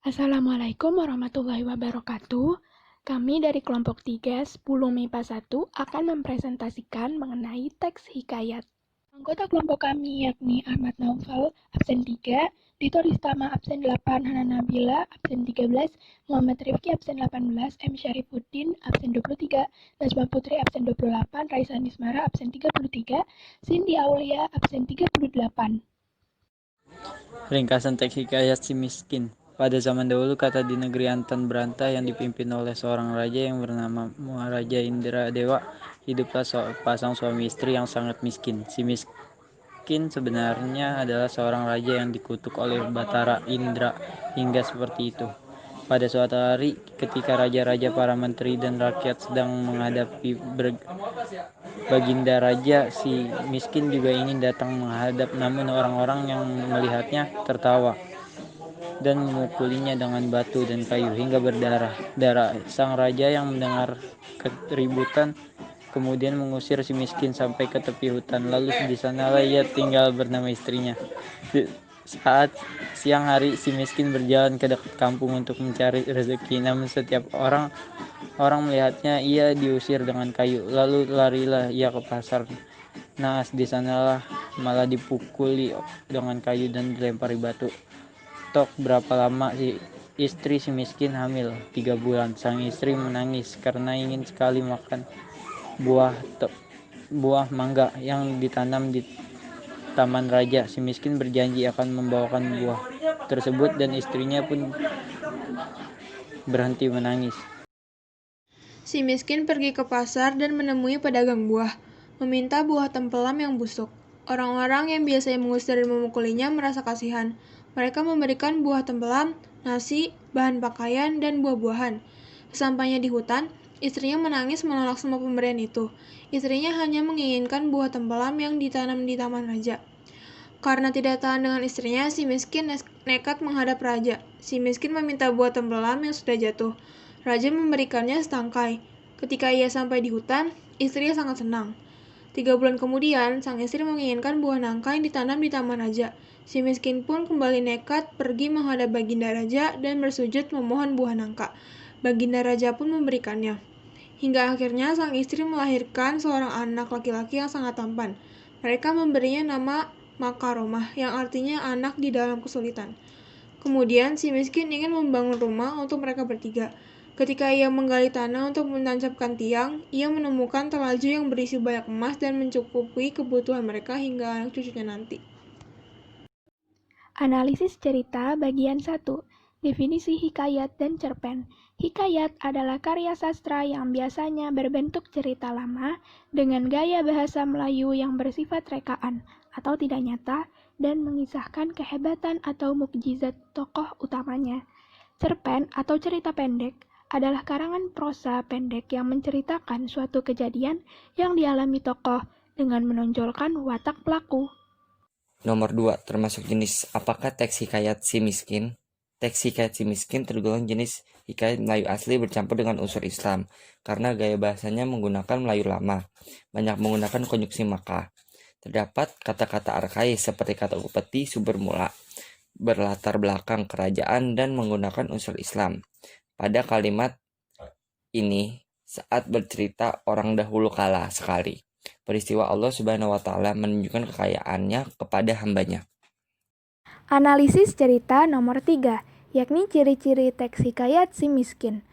Assalamualaikum warahmatullahi wabarakatuh. Kami dari kelompok 3, 10 MIPA 1 akan mempresentasikan mengenai teks hikayat. Anggota kelompok kami yakni Ahmad Naufal, absen 3, Dito Ristama, absen 8, Hana Nabila, absen 13, Muhammad Rifki, absen 18, M. Syarifuddin, absen 23, Najma Putri, absen 28, Raisa Nismara, absen 33, Cindy Aulia, absen 38. Ringkasan teks hikayat si miskin. Pada zaman dahulu, kata di negeri Antan Berantah yang dipimpin oleh seorang raja yang bernama Maharaja Indra Dewa, hiduplah pasang suami istri yang sangat miskin. Si miskin sebenarnya adalah seorang raja yang dikutuk oleh Batara Indra hingga seperti itu. Pada suatu hari, ketika raja-raja, para menteri, dan rakyat sedang menghadapi Baginda Raja, si miskin juga ingin datang menghadap, namun orang-orang yang melihatnya tertawa dan memukulinya dengan batu dan kayu hingga berdarah-darah. Sang raja yang mendengar keributan kemudian mengusir si miskin sampai ke tepi hutan. Lalu di sanalah ia tinggal bersama istrinya. Saat siang hari, si miskin berjalan ke dekat kampung untuk mencari rezeki, namun setiap orang melihatnya ia diusir dengan kayu. Lalu larilah ia ke pasar. Naas di sanalah malah dipukuli dengan kayu dan dilempari batu. Tok berapa lama istri si miskin hamil 3 bulan. Sang istri menangis karena ingin sekali makan buah mangga yang ditanam di taman raja. Si miskin berjanji akan membawakan buah tersebut dan istrinya pun berhenti menangis. Si miskin pergi ke pasar dan menemui pedagang buah, meminta buah tempelam yang busuk. Orang-orang yang biasanya mengusir dan memukulinya merasa kasihan. Mereka memberikan buah tempelam, nasi, bahan pakaian, dan buah-buahan. Sesampainya di hutan, istrinya menangis menolak semua pemberian itu. Istrinya hanya menginginkan buah tempelam yang ditanam di taman raja. Karena tidak tahan dengan istrinya, si miskin nekat menghadap raja. Si miskin meminta buah tempelam yang sudah jatuh. Raja memberikannya setangkai. Ketika ia sampai di hutan, istrinya sangat senang. 3 bulan kemudian, sang istri menginginkan buah nangka yang ditanam di taman raja. Si miskin pun kembali nekat pergi menghadap Baginda Raja dan bersujud memohon buah nangka. Baginda Raja pun memberikannya. Hingga akhirnya sang istri melahirkan seorang anak laki-laki yang sangat tampan. Mereka memberinya nama Makaromah, yang artinya anak di dalam kesulitan. Kemudian si miskin ingin membangun rumah untuk mereka bertiga. Ketika ia menggali tanah untuk menancapkan tiang, ia menemukan talaju yang berisi banyak emas dan mencukupi kebutuhan mereka hingga anak cucunya nanti. Analisis cerita bagian 1. Definisi hikayat dan cerpen. Hikayat adalah karya sastra yang biasanya berbentuk cerita lama dengan gaya bahasa Melayu yang bersifat rekaan atau tidak nyata dan mengisahkan kehebatan atau mukjizat tokoh utamanya. Cerpen atau cerita pendek adalah karangan prosa pendek yang menceritakan suatu kejadian yang dialami tokoh dengan menonjolkan watak pelaku. Nomor 2, termasuk jenis. Apakah teks hikayat si miskin? Teks hikayat si miskin tergolong jenis hikayat Melayu asli bercampur dengan unsur Islam, karena gaya bahasanya menggunakan Melayu lama, banyak menggunakan konjuksi maka. Terdapat kata-kata arkais seperti kata upeti, sumber mula, berlatar belakang kerajaan dan menggunakan unsur Islam. Pada kalimat ini, saat bercerita orang dahulu kala sekali, peristiwa Allah Subhanahu wa Ta'ala menunjukkan kekayaannya kepada hambanya. Analisis cerita nomor 3, yakni ciri-ciri teks hikayat si miskin.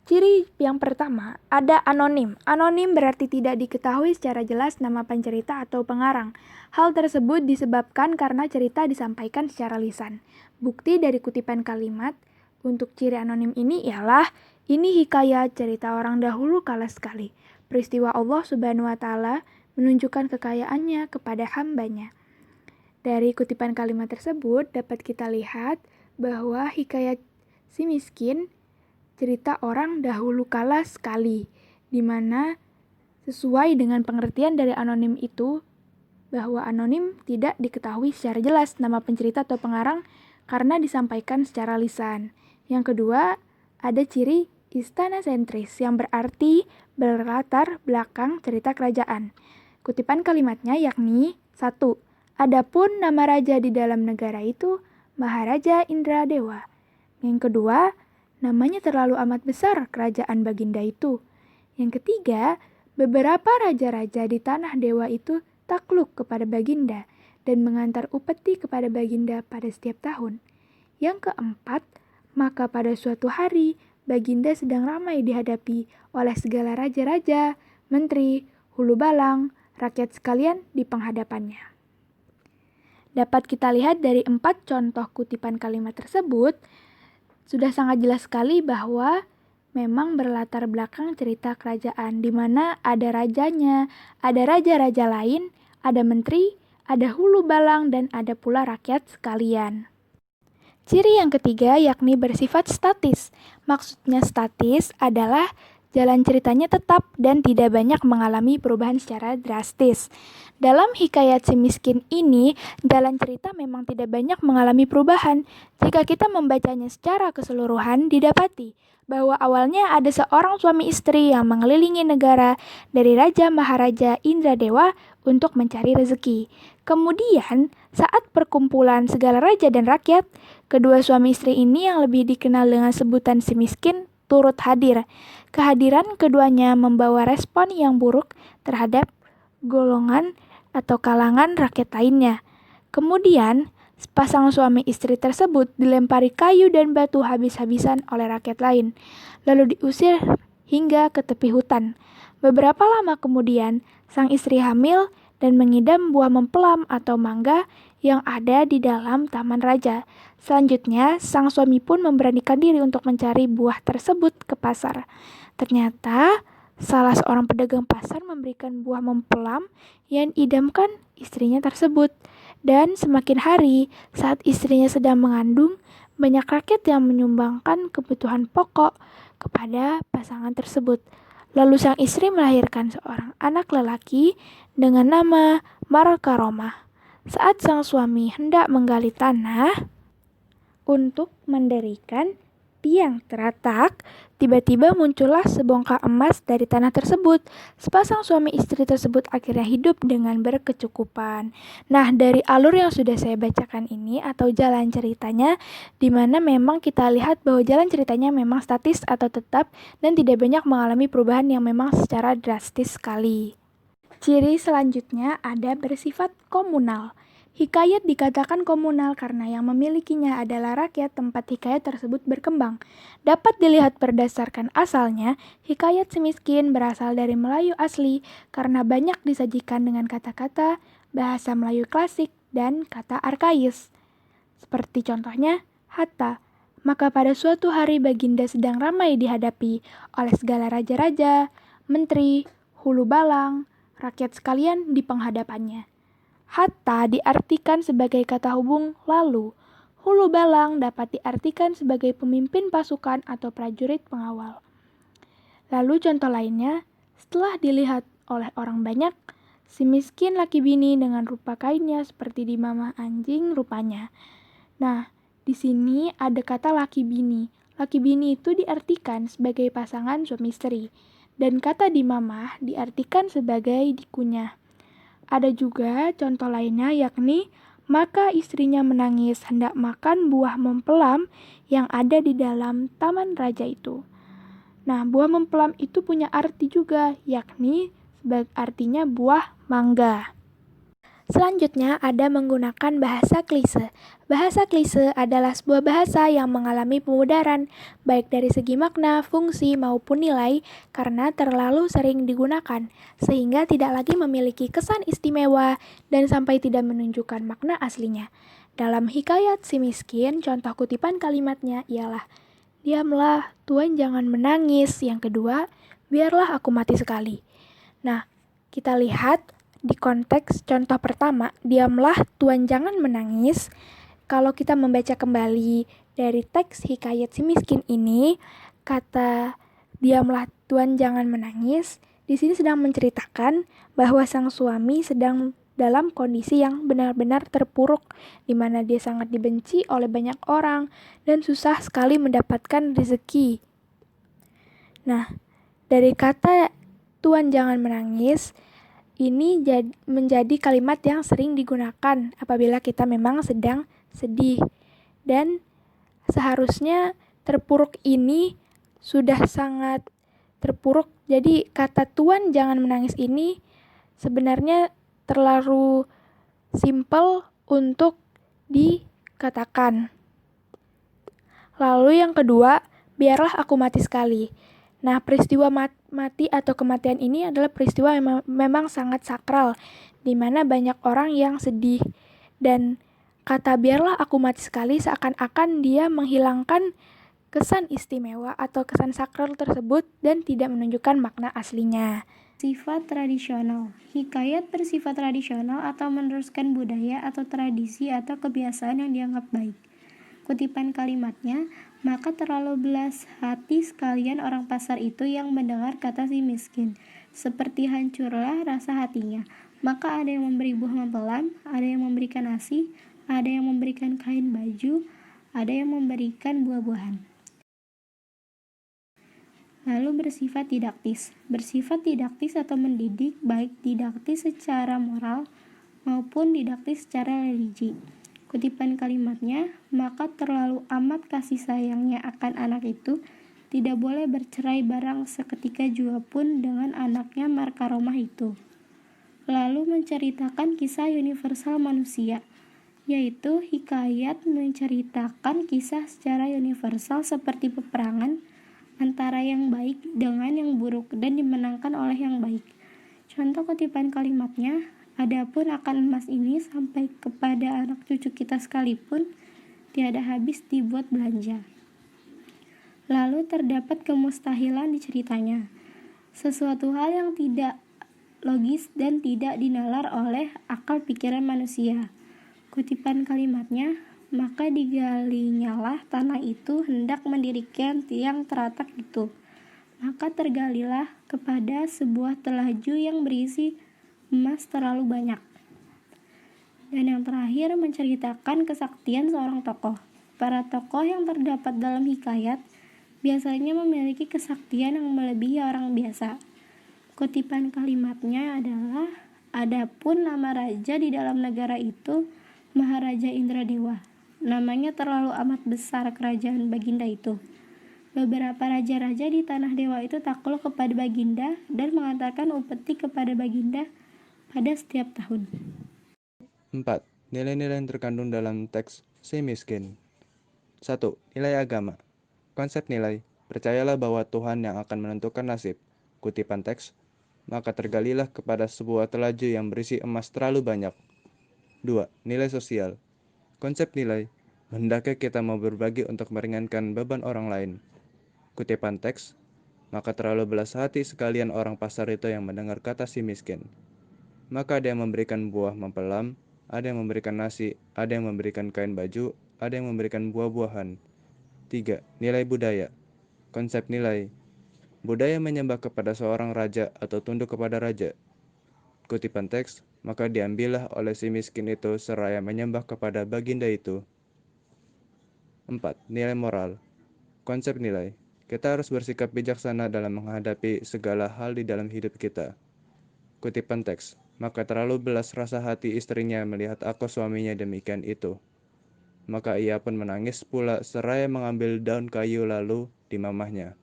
Ciri yang pertama, ada anonim. Anonim berarti tidak diketahui secara jelas nama pencerita atau pengarang. Hal tersebut disebabkan karena cerita disampaikan secara lisan. Bukti dari kutipan kalimat untuk ciri anonim ini ialah, ini hikayat cerita orang dahulu kala sekali. Peristiwa Allah Subhanahu wa Ta'ala menunjukkan kekayaannya kepada hambanya. Dari kutipan kalimat tersebut dapat kita lihat bahwa hikayat si miskin cerita orang dahulu kala sekali, di mana sesuai dengan pengertian dari anonim itu, bahwa anonim tidak diketahui secara jelas nama pencerita atau pengarang karena disampaikan secara lisan. Yang kedua, ada ciri istana sentris yang berarti berlatar belakang cerita kerajaan. Kutipan kalimatnya yakni 1. Adapun nama raja di dalam negara itu Maharaja Indra Dewa. Yang kedua, namanya terlalu amat besar kerajaan Baginda itu. Yang ketiga, beberapa raja-raja di tanah dewa itu takluk kepada Baginda dan mengantar upeti kepada Baginda pada setiap tahun. Yang keempat, maka pada suatu hari Baginda sedang ramai dihadapi oleh segala raja-raja, menteri, hulu balang, rakyat sekalian di penghadapannya. Dapat kita lihat dari 4 contoh kutipan kalimat tersebut, sudah sangat jelas sekali bahwa memang berlatar belakang cerita kerajaan di mana ada rajanya, ada raja-raja lain, ada menteri, ada hulu balang, dan ada pula rakyat sekalian. Ciri yang ketiga yakni bersifat statis. Maksudnya statis adalah jalan ceritanya tetap dan tidak banyak mengalami perubahan secara drastis. Dalam hikayat si miskin ini, jalan cerita memang tidak banyak mengalami perubahan. Jika kita membacanya secara keseluruhan, didapati bahwa awalnya ada seorang suami istri yang mengelilingi negara dari Raja Maharaja Indradewa untuk mencari rezeki. Kemudian, saat perkumpulan segala raja dan rakyat, kedua suami istri ini yang lebih dikenal dengan sebutan si miskin turut hadir. Kehadiran keduanya membawa respon yang buruk terhadap golongan atau kalangan rakyat lainnya. Kemudian, sepasang suami istri tersebut dilempari kayu dan batu habis-habisan oleh rakyat lain, lalu diusir hingga ke tepi hutan. Beberapa lama kemudian, sang istri hamil dan mengidam buah mempelam atau mangga yang ada di dalam taman raja. Selanjutnya, sang suami pun memberanikan diri untuk mencari buah tersebut ke pasar. Ternyata, salah seorang pedagang pasar memberikan buah mempelam yang diidamkan istrinya tersebut. Dan semakin hari, saat istrinya sedang mengandung, banyak rakyat yang menyumbangkan kebutuhan pokok kepada pasangan tersebut. Lalu sang istri melahirkan seorang anak lelaki dengan nama Markaromah. Saat sang suami hendak menggali tanah untuk mendirikan tiang teratak, tiba-tiba muncullah sebongkah emas dari tanah tersebut. Sepasang suami istri tersebut akhirnya hidup dengan berkecukupan. Nah, dari alur yang sudah saya bacakan ini atau jalan ceritanya, di mana memang kita lihat bahwa jalan ceritanya memang statis atau tetap dan tidak banyak mengalami perubahan yang memang secara drastis sekali. Ciri selanjutnya ada bersifat komunal. Hikayat dikatakan komunal karena yang memilikinya adalah rakyat tempat hikayat tersebut berkembang. Dapat dilihat berdasarkan asalnya, hikayat si miskin berasal dari Melayu asli karena banyak disajikan dengan kata-kata bahasa Melayu klasik dan kata arkais. Seperti contohnya, hatta. Maka pada suatu hari Baginda sedang ramai dihadapi oleh segala raja-raja, menteri, hulu balang, rakyat sekalian di penghadapannya. Hatta diartikan sebagai kata hubung lalu. Hulu balang dapat diartikan sebagai pemimpin pasukan atau prajurit pengawal. Lalu contoh lainnya, setelah dilihat oleh orang banyak, si miskin laki bini dengan rupa kainnya seperti di mamah anjing rupanya. Nah, di sini ada kata laki bini. Laki bini itu diartikan sebagai pasangan suami istri. Dan kata di mamah diartikan sebagai dikunyah. Ada juga contoh lainnya yakni, maka istrinya menangis hendak makan buah mempelam yang ada di dalam taman raja itu. Nah, buah mempelam itu punya arti juga, yakni artinya buah mangga. Selanjutnya ada menggunakan bahasa klise. Bahasa klise adalah sebuah bahasa yang mengalami pemudaran, baik dari segi makna, fungsi, maupun nilai, karena terlalu sering digunakan, sehingga tidak lagi memiliki kesan istimewa dan sampai tidak menunjukkan makna aslinya. Dalam hikayat si miskin, contoh kutipan kalimatnya ialah, diamlah, Tuan jangan menangis. Yang kedua, biarlah aku mati sekali. Nah, kita lihat di konteks contoh pertama, diamlah Tuan jangan menangis. Kalau kita membaca kembali dari teks hikayat si miskin ini, kata diamlah Tuan jangan menangis, di sini sedang menceritakan bahwa sang suami sedang dalam kondisi yang benar-benar terpuruk, di mana dia sangat dibenci oleh banyak orang dan susah sekali mendapatkan rezeki. Nah, dari kata Tuan jangan menangis, ini menjadi kalimat yang sering digunakan apabila kita memang sedang sedih. Dan seharusnya terpuruk ini sudah sangat terpuruk. Jadi kata "Tuan jangan menangis" ini sebenarnya terlalu simpel untuk dikatakan. Lalu yang kedua, biarlah aku mati sekali. Nah, peristiwa mati atau kematian ini adalah peristiwa yang memang sangat sakral, di mana banyak orang yang sedih. Dan kata biarlah aku mati sekali seakan-akan dia menghilangkan kesan istimewa atau kesan sakral tersebut dan tidak menunjukkan makna aslinya. Sifat tradisional. Hikayat bersifat tradisional atau meneruskan budaya atau tradisi atau kebiasaan yang dianggap baik. Kutipan kalimatnya, maka terlalu belas hati sekalian orang pasar itu yang mendengar kata si miskin. Seperti hancurlah rasa hatinya. Maka ada yang memberi buah mempelam, ada yang memberikan nasi, ada yang memberikan kain baju, ada yang memberikan buah-buahan. Lalu bersifat didaktis. Bersifat didaktis atau mendidik, baik didaktis secara moral maupun didaktis secara religi. Kutipan kalimatnya, maka terlalu amat kasih sayangnya akan anak itu, tidak boleh bercerai barang seketika jua pun dengan anaknya markaromah itu. Lalu menceritakan kisah universal manusia, yaitu hikayat menceritakan kisah secara universal seperti peperangan antara yang baik dengan yang buruk dan dimenangkan oleh yang baik. Contoh kutipan kalimatnya, adapun akan emas ini sampai kepada anak cucu kita sekalipun tiada habis dibuat belanja. Lalu terdapat kemustahilan di ceritanya. Sesuatu hal yang tidak logis dan tidak dinalar oleh akal pikiran manusia. Kutipan kalimatnya, maka digalinyalah tanah itu hendak mendirikan tiang teratak itu. Maka tergalilah kepada sebuah telaju yang berisi emas terlalu banyak. Dan yang terakhir menceritakan kesaktian seorang tokoh. Para tokoh yang terdapat dalam hikayat biasanya memiliki kesaktian yang melebihi orang biasa. Kutipan kalimatnya adalah, adapun nama raja di dalam negara itu Maharaja Indradewa. Namanya terlalu amat besar kerajaan Baginda itu. Beberapa raja-raja di tanah dewa itu takluk kepada Baginda dan mengantarkan upeti kepada Baginda pada setiap tahun. 4. Nilai-nilai yang terkandung dalam teks Si Miskin. 1. Nilai agama. Konsep nilai, percayalah bahwa Tuhan yang akan menentukan nasib. Kutipan teks, maka tergalilah kepada sebuah telaju yang berisi emas terlalu banyak. 2. Nilai sosial. Konsep nilai, hendaknya kita mau berbagi untuk meringankan beban orang lain. Kutipan teks, maka terlalu belas hati sekalian orang pasar itu yang mendengar kata si miskin. Maka ada yang memberikan buah mempelam, ada yang memberikan nasi, ada yang memberikan kain baju, ada yang memberikan buah-buahan. 3. Nilai budaya. Konsep nilai, budaya menyembah kepada seorang raja atau tunduk kepada raja. Kutipan teks, maka diambillah oleh si miskin itu seraya menyembah kepada Baginda itu. 4. Nilai moral. Konsep nilai, kita harus bersikap bijaksana dalam menghadapi segala hal di dalam hidup kita. Kutipan teks, maka terlalu belas rasa hati istrinya melihat aku suaminya demikian itu. Maka ia pun menangis pula seraya mengambil daun kayu lalu dimamahnya.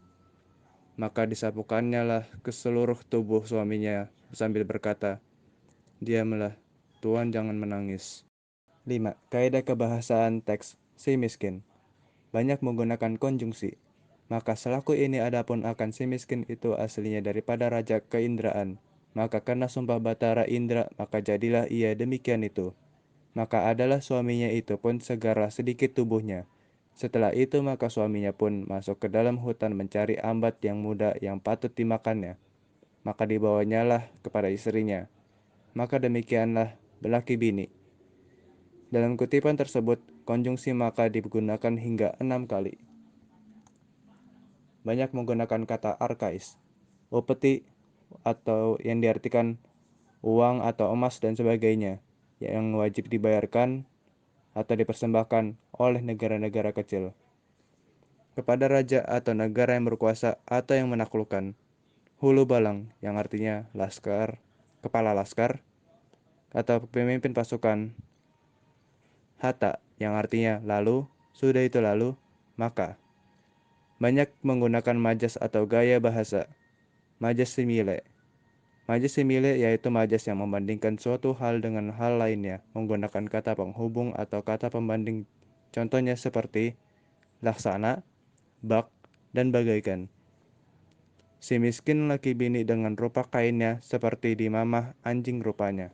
Maka disapukannya lah ke seluruh tubuh suaminya sambil berkata, diamlah, Tuan jangan menangis. 5. Kaidah kebahasaan teks si miskin. Banyak menggunakan konjungsi. Maka selaku ini adapun akan si miskin itu aslinya daripada raja keindraan. Maka karena sumpah Batara Indra, maka jadilah ia demikian itu. Maka adalah suaminya itu pun segarlah sedikit tubuhnya. Setelah itu maka suaminya pun masuk ke dalam hutan mencari ambat yang muda yang patut dimakannya. Maka dibawanyalah kepada istrinya. Maka demikianlah belaki bini. Dalam kutipan tersebut, konjungsi maka digunakan hingga 6 kali. Banyak menggunakan kata arkais, upeti atau yang diartikan uang atau emas dan sebagainya, yang wajib dibayarkan atau dipersembahkan oleh negara-negara kecil kepada raja atau negara yang berkuasa atau yang menaklukkan. Hulu balang, yang artinya laskar, kepala laskar, atau pemimpin pasukan. Hata, yang artinya lalu, sudah itu lalu, Maka, banyak menggunakan majas atau gaya bahasa. Majas simile. Majas simile yaitu majas yang membandingkan suatu hal dengan hal lainnya menggunakan kata penghubung atau kata pembanding. Contohnya seperti laksana, bak, dan bagaikan. Si miskin laki bini dengan rupa kainnya seperti di mamah anjing rupanya.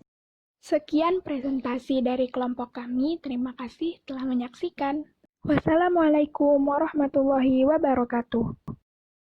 Sekian presentasi dari kelompok kami. Terima kasih telah menyaksikan. Wassalamualaikum warahmatullahi wabarakatuh.